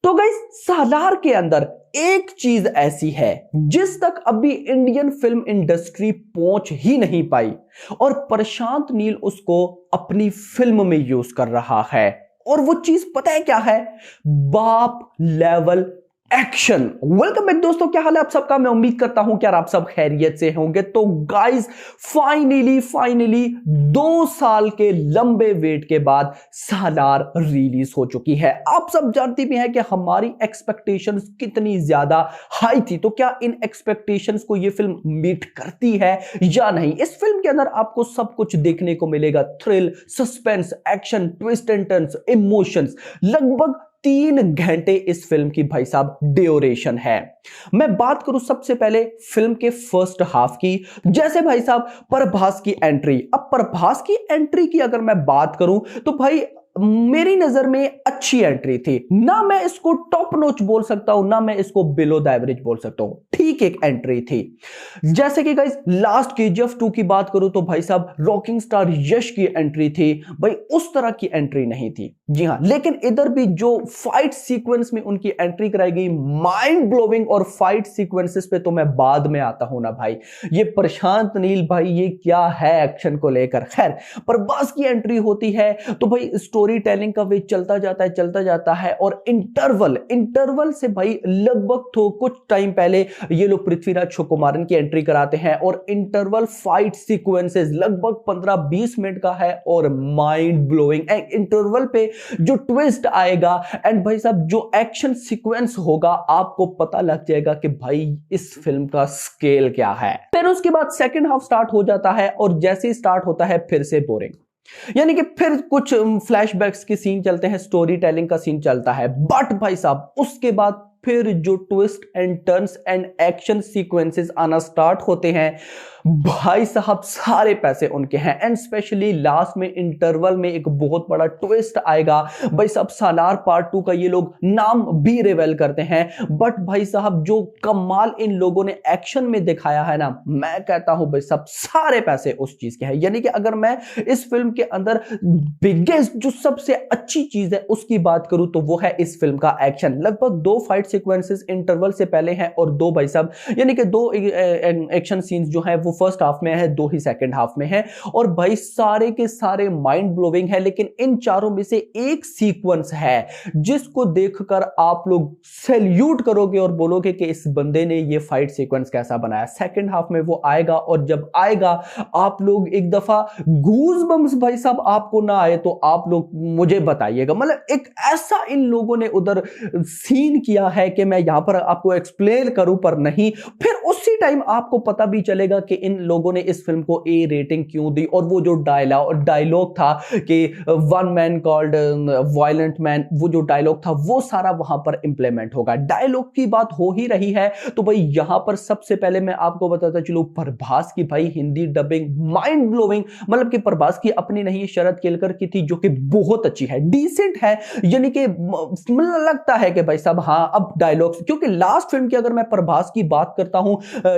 तो गाइस सालार के अंदर एक चीज ऐसी है जिस तक अभी इंडियन फिल्म इंडस्ट्री पहुंच ही नहीं पाई और प्रशांत नील उसको अपनी फिल्म में यूज कर रहा है। और वो चीज पता है क्या है? बाप लेवल एक्शन। वेलकम बैक दोस्तों, क्या हाल है आप सबका? मैं उम्मीद करता हूं कि यार आप सब खैरियत से होंगे। तो गाइस फाइनली 2 साल के लंबे वेट के बाद सालार रिलीज हो चुकी है। आप सब जानते भी हैं कि हमारी एक्सपेक्टेशंस कितनी ज्यादा हाई थी। तो क्या इन एक्सपेक्टेशंस को ये फिल्म मीट करती है या नहीं? इस फिल्म के अंदर आपको सब कुछ देखने को मिलेगा, thrill, suspense, action, twist and turns, emotions. लगभग 3 घंटे इस फिल्म की भाई साहब ड्यूरेशन है। मैं बात करूं सबसे पहले फिल्म के फर्स्ट हाफ की। जैसे भाई साहब प्रभास की एंट्री, अब प्रभास की एंट्री की अगर मैं बात करूं तो भाई मेरी नजर में अच्छी एंट्री थी। ना मैं इसको टॉप नॉच बोल सकता हूं, ना मैं इसको बिलो द एवरेज बोल सकता हूं, ठीक एक एंट्री थी। जैसे कि गाइस लास्ट केजीएफ 2 की बात करूं तो भाई साहब रॉकिंग स्टार यश की एंट्री थी, भाई उस तरह की एंट्री नहीं थी। जी हां, लेकिन इधर भी जो फाइट सीक्वेंस में उनकी एंट्री कराई गई, माइंड ब्लोइंग। और फाइट सीक्वेंसेस पे तो मैं बाद में आता हूं ना भाई। ये प्रशांत नील भाई ये क्या है एक्शन को लेकर। खैर, प्रभास की एंट्री होती है तो भाई स्टोरी टेलिंग का वे चलता जाता है। और इंटरवल से भाई लगभग तो कुछ टाइम पहले ये लोग पृथ्वीराज सुकुमारन की एंट्री कराते हैं और इंटरवल फाइट सीक्वेंसेस लगभग 15-20 मिनट का है और माइंड ब्लोइंग। इंटरवल पे जो ट्विस्ट आएगा एंड भाई साहब जो एक्शन सीक्वेंस होगा, आपको पता लग जाएगा कि भाई इस फिल्म का स्केल क्या है। फिर उसके बाद सेकंड हाफ स्टार्ट हो जाता है और जैसे ही स्टार्ट होता है फिर से बोरिंग, यानी कि फिर कुछ फ्लैशबैक्स के सीन चलते हैं, स्टोरी टेलिंग का सीन चलता है। बट भाई साहब उसके बाद फिर जो twist and turns and action sequences आना स्टार्ट होते हैं, भाई साहब सारे पैसे उनके हैं। एंड स्पेशली लास्ट में इंटरवल में एक बहुत बड़ा ट्विस्ट आएगा। भाई साहब सालार पार्ट 2 का ये लोग नाम भी रिवील करते हैं। बट भाई साहब जो कमाल इन लोगों ने एक्शन में दिखाया है ना, मैं कहता हूं भाई साहब सारे पैसे उस चीज के हैं। यानी कि अगर मैं इस फिल्म के अंदर बिगेस्ट जो सबसे अच्छी चीज है उसकी बात करूं तो वो है इस फिल्म का एक्शन। लगभग 2 फाइट सीक्वेंसेस इंटरवल से पहले हैं और 2 भाई साहब यानी कि 2 एक्शन सीन्स जो है वो फर्स्ट हाफ में है, 2 ही सेकंड हाफ में है। और भाई सारे के सारे माइंड ब्लोइंग है। लेकिन इन चारों में से एक सीक्वेंस है जिसको देखकर आप लोग सैल्यूट करोगे और बोलोगे कि इस बंदे ने ये फाइट सीक्वेंस कैसा बनाया। सेकंड हाफ में वो आएगा और जब आएगा आप लोग एक दफा गूज बम्स भाई साहब आपको ना आए तो आप लोग मुझे बताइएगा। मतलब एक ऐसा इन लोगों ने उधर सीन किया है कि मैं यहां पर आपको एक्सप्लेन करूं पर नहीं। फिर उसी टाइम आपको पता भी चलेगा कि इन लोगों ने इस फिल्म को ए रेटिंग क्यों दी। और वो जो डायलॉग था कि one man called violent man, वो जो डायलॉग था वो सारा वहां पर इंप्लीमेंट होगा। डायलॉग की बात हो ही रही है तो भाई यहां पर सबसे पहले मैं आपको बताता चलूं प्रभास की भाई हिंदी डबिंग माइंड ब्लोइंग। मतलब कि प्रभास की अपनी नहीं, शरद केलकर की थी जो कि बहुत अच्छी है, डिसेंट है। यानी कि लगता है कि भाई साहब हाँ अब डायलॉग्स, क्योंकि लास्ट फिल्म की अगर मैं प्रभास की बात करता हूं,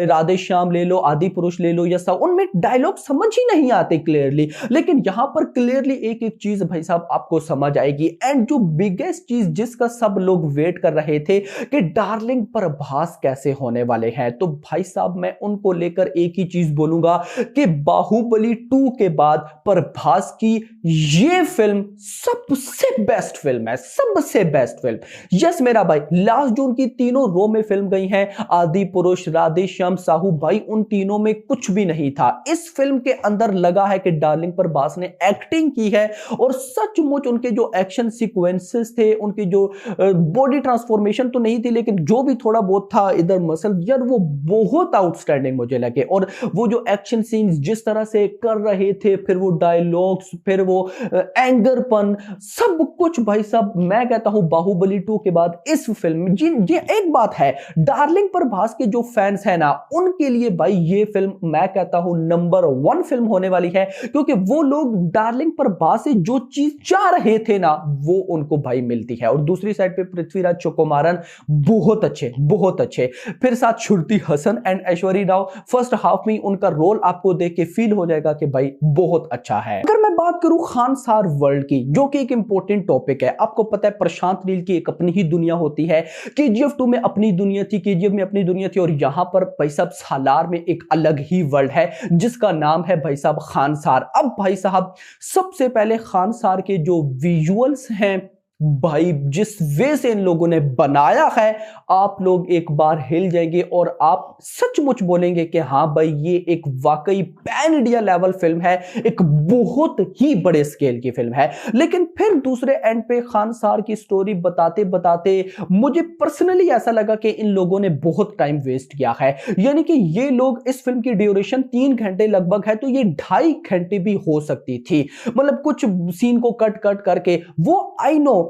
राधे श्याम ले लो, आदि पुरुष ले लो या सब, उनमें डायलॉग समझ ही नहीं आते क्लियरली। लेकिन यहां पर क्लियरली एक एक चीज भाई साहब आपको समझ आएगी। एंड जो बिगेस्ट चीज जिसका सब लोग वेट कर रहे थे कि डार्लिंग प्रभास कैसे होने वाले हैं, तो भाई साहब मैं उनको लेकर एक ही चीज बोलूंगा कि बाहुबली 2 के बाद प्रभास की ये फिल्म सबसे बेस्ट फिल्म है, सबसे बेस्ट फिल्म। यस मेरा भाई, लास्ट जो उनकी तीनों रो में फिल्म गई हैं, आदि पुरुष, राधे श्याम, साहू, भाई उन तीनों में कुछ भी नहीं था। इस फिल्म के अंदर लगा है कि डार्लिंग प्रभास ने एक्टिंग की है और सचमुच उनके जो एक्शन सीक्वेंसेस थे, उनकी जो बॉडी ट्रांसफॉर्मेशन तो नहीं थी लेकिन जो भी थोड़ा बहुत था इधर मसल, यार वो बहुत आउटस्टैंडिंग मुझे लगे। और वो जो एक्शन सीन्स जिस तरह से कर रहे थे, फिर वो डायलॉग्स, फिर वो एंगरपन, सब कुछ भाई साहब मैं कहता हूं बाहुबली 2 के बाद इस फिल्म जी एक बात है, डार्लिंग प्रभास के जो फैंस हैं ना, उनके लिए भाई ये फिल्म मैं कहता हूं नंबर 1 फिल्म होने वाली है, क्योंकि वो लोग डार्लिंग प्रभास से जो चीज चाह रहे थे ना, वो उनको भाई मिलती है। और दूसरी साइड पे पृथ्वीराज चुकोमारन बहुत अच्छे, बहुत अच्छे। फिर साथ Shruti Haasan and Aishwarya Rao, first half में उनका रोल आपको देख के फील हो जाएगा कि भाई बहुत अच्छा है। अगर मैं बात करूं खानसार वर्ल्ड की, जो कि एक इंपॉर्टेंट टॉपिक है, आपको पता है प्रशांत नील की एक अपनी ही दुनिया होती है। केजीएफ 2 में अपनी दुनिया थी, केजीएफ में अपनी दुनिया थी, और यहां पर भाई साहब सालार में एक अलग ही वर्ल्ड है जिसका नाम है भाई साहब खानसार। अब भाई साहब सबसे पहले खानसार के जो विजुअल्स हैं भाई, जिस वे से इन लोगों ने बनाया है, आप लोग एक बार हिल जाएंगे और आप सचमुच बोलेंगे कि हाँ भाई ये एक वाकई पैन इंडिया लेवल फिल्म है, एक बहुत ही बड़े स्केल की फिल्म है। लेकिन फिर दूसरे एंड पे खानसार की स्टोरी बताते बताते मुझे पर्सनली ऐसा लगा कि इन लोगों ने बहुत टाइम वेस्ट किया है। यानी कि ये लोग, इस फिल्म की ड्यूरेशन 3 घंटे लगभग है, तो ये 2.5 घंटे भी हो सकती थी। मतलब कुछ सीन को कट कट करके, वो आई नो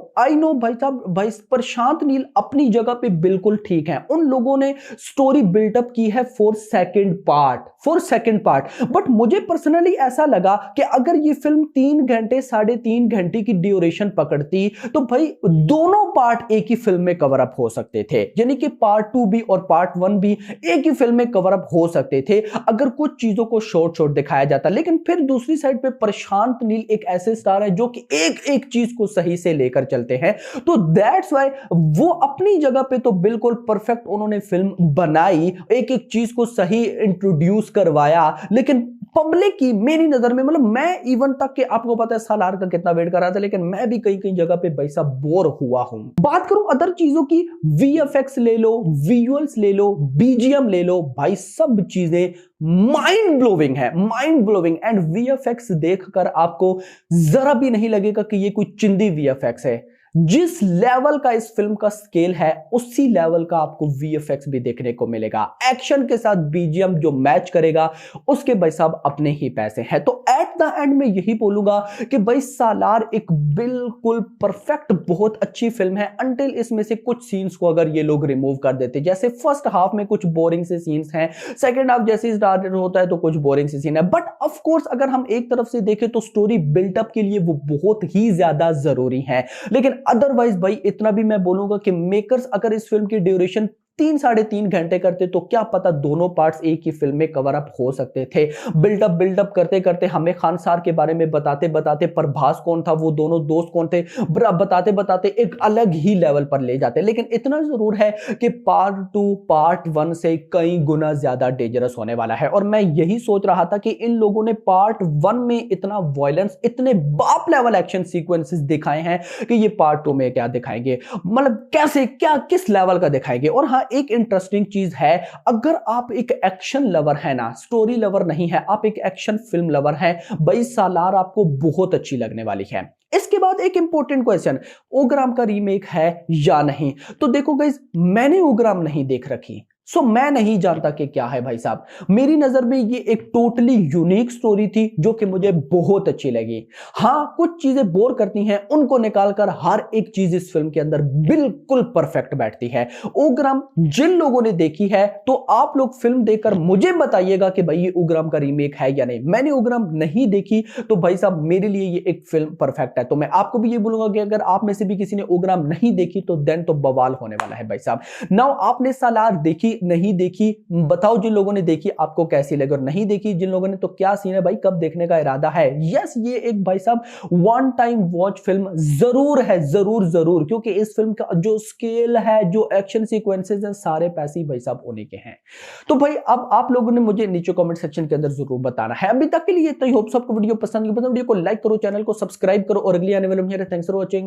भाई साहब, भाई प्रशांत नील अपनी जगह पे बिल्कुल ठीक है। उन लोगों ने स्टोरी बिल्डअप की है फॉर सेकंड पार्ट, बट मुझे पर्सनली ऐसा लगा कि अगर ये फिल्म 3 घंटे 3.5 घंटे की ड्यूरेशन पकड़ती, तो भाई दोनों पार्ट एक ही फिल्म में कवर अप हो सकते थे। यानी कि पार्ट 2 भी और पार्ट 1 भी एक ही फिल्म में कवर अप हो सकते थे अगर कुछ चीजों को शॉर्ट दिखाया जाता। लेकिन फिर दूसरी साइड पे प्रशांत नील एक ऐसे स्टार है जो कि एक एक चीज को सही से लेकर चलते हैं, तो दैट्स व्हाई वो अपनी जगह पे तो बिल्कुल परफेक्ट उन्होंने फिल्म बनाई, एक एक चीज को सही इंट्रोड्यूस करवाया। लेकिन पब्लिक की मेरी नजर में, मतलब मैं इवन तक के, आपको पता है सालार का कितना वेट कर रहा था, लेकिन मैं भी कई कई जगह पे भाई साहब बोर हुआ हूं। बात करूं अदर चीजों की, वीएफएक्स ले लो, विजुअल्स ले लो, बीजीएम ले लो, भाई सब चीजें माइंड ब्लोविंग एंड वीएफएक्स देखकर आपको जरा भी नहीं लगेगा कि ये कोई चिंदी वीएफएक्स है। जिस लेवल का इस फिल्म का स्केल है, उसी लेवल का आपको वीएफएक्स भी देखने को मिलेगा। एक्शन के साथ बीजीएम जो मैच करेगा, उसके भाई साहब अपने ही पैसे हैं। तो एट द एंड में यही बोलूंगा कि भाई सालार एक बिल्कुल परफेक्ट बहुत अच्छी फिल्म है, अंटिल इसमें से कुछ सीन्स को अगर ये लोग रिमूव कर देते। जैसे फर्स्ट हाफ में कुछ बोरिंग से सीन्स हैं, सेकेंड हाफ जैसे स्टार्ट होता है तो कुछ बोरिंग से सीन है, बट ऑफ कोर्स अगर हम एक तरफ से देखें तो स्टोरी बिल्डअप के लिए वो बहुत ही ज्यादा जरूरी है। लेकिन अदरवाइज भाई इतना भी मैं बोलूंगा कि मेकर्स अगर इस फिल्म की ड्यूरेशन 3-3.5 घंटे करते तो क्या पता दोनों पार्ट्स एक ही फिल्म में कवर अप हो सकते थे। बिल्डअप करते करते हमें खानसार के बारे में बताते बताते प्रभास कौन था, वो दोनों दोस्त कौन थे, बताते बताते एक अलग ही लेवल पर ले जाते। लेकिन इतना जरूर है कि पार्ट 2 पार्ट 1 से कई गुना ज्यादा डेंजरस होने वाला है। और मैं यही सोच रहा था कि इन लोगों ने पार्ट 1 में इतना वायलेंस, इतने बाप लेवल एक्शन सीक्वेंसेस दिखाए हैं कि ये पार्ट 2 में क्या दिखाएंगे, मतलब कैसे, क्या किस लेवल का दिखाएंगे। और हाँ, एक इंटरेस्टिंग चीज है, अगर आप एक एक्शन लवर है ना, स्टोरी लवर नहीं है, आप एक एक्शन फिल्म लवर है, भाई सालार आपको बहुत अच्छी लगने वाली है। इसके बाद एक इंपॉर्टेंट क्वेश्चन, ओग्राम का रीमेक है या नहीं? तो देखो गाइस, मैंने ओग्राम नहीं देख रखी, सो मैं नहीं जानता कि क्या है भाई साहब। मेरी नजर में ये एक टोटली यूनिक स्टोरी थी जो कि मुझे बहुत अच्छी लगी। हाँ, कुछ चीजें बोर करती हैं, उनको निकालकर हर एक चीज इस फिल्म के अंदर बिल्कुल परफेक्ट बैठती है। ओग्राम जिन लोगों ने देखी है, तो आप लोग फिल्म देखकर मुझे बताइएगा कि भाई ये ओग्राम का रीमेक है या नहीं। मैंने ओग्राम नहीं देखी, तो भाई साहब मेरे लिए ये एक फिल्म परफेक्ट है। तो मैं आपको भी ये बोलूंगा कि अगर आप में से भी किसी ने ओग्राम नहीं देखी, तो देन तो बवाल होने वाला है भाई साहब। नाउ आपने सालार देखी नहीं देखी, बताओ। जिन लोगों ने देखी आपको कैसी लगी, और नहीं देखी जिन लोगों ने, तो क्या सीन है भाई, कब देखने का इरादा है? यस, ये एक भाई साहब वन टाइम वॉच फिल्म जरूर है, जरूर, क्योंकि इस फिल्म का जो स्केल है, जो एक्शन सीक्वेंसेस हैं, सारे पैसे भाई साहब उन्हीं के हैं। तो भाई अब आप लोगों ने मुझे नीचे कमेंट सेक्शन के अंदर जरूर बताना है। अभी तक के लिए तो होप सबको वीडियो पसंद, वीडियो को लाइक करो, चैनल को सब्सक्राइब करो, और अगली आने वाले थैंक्स फॉर वॉचिंग।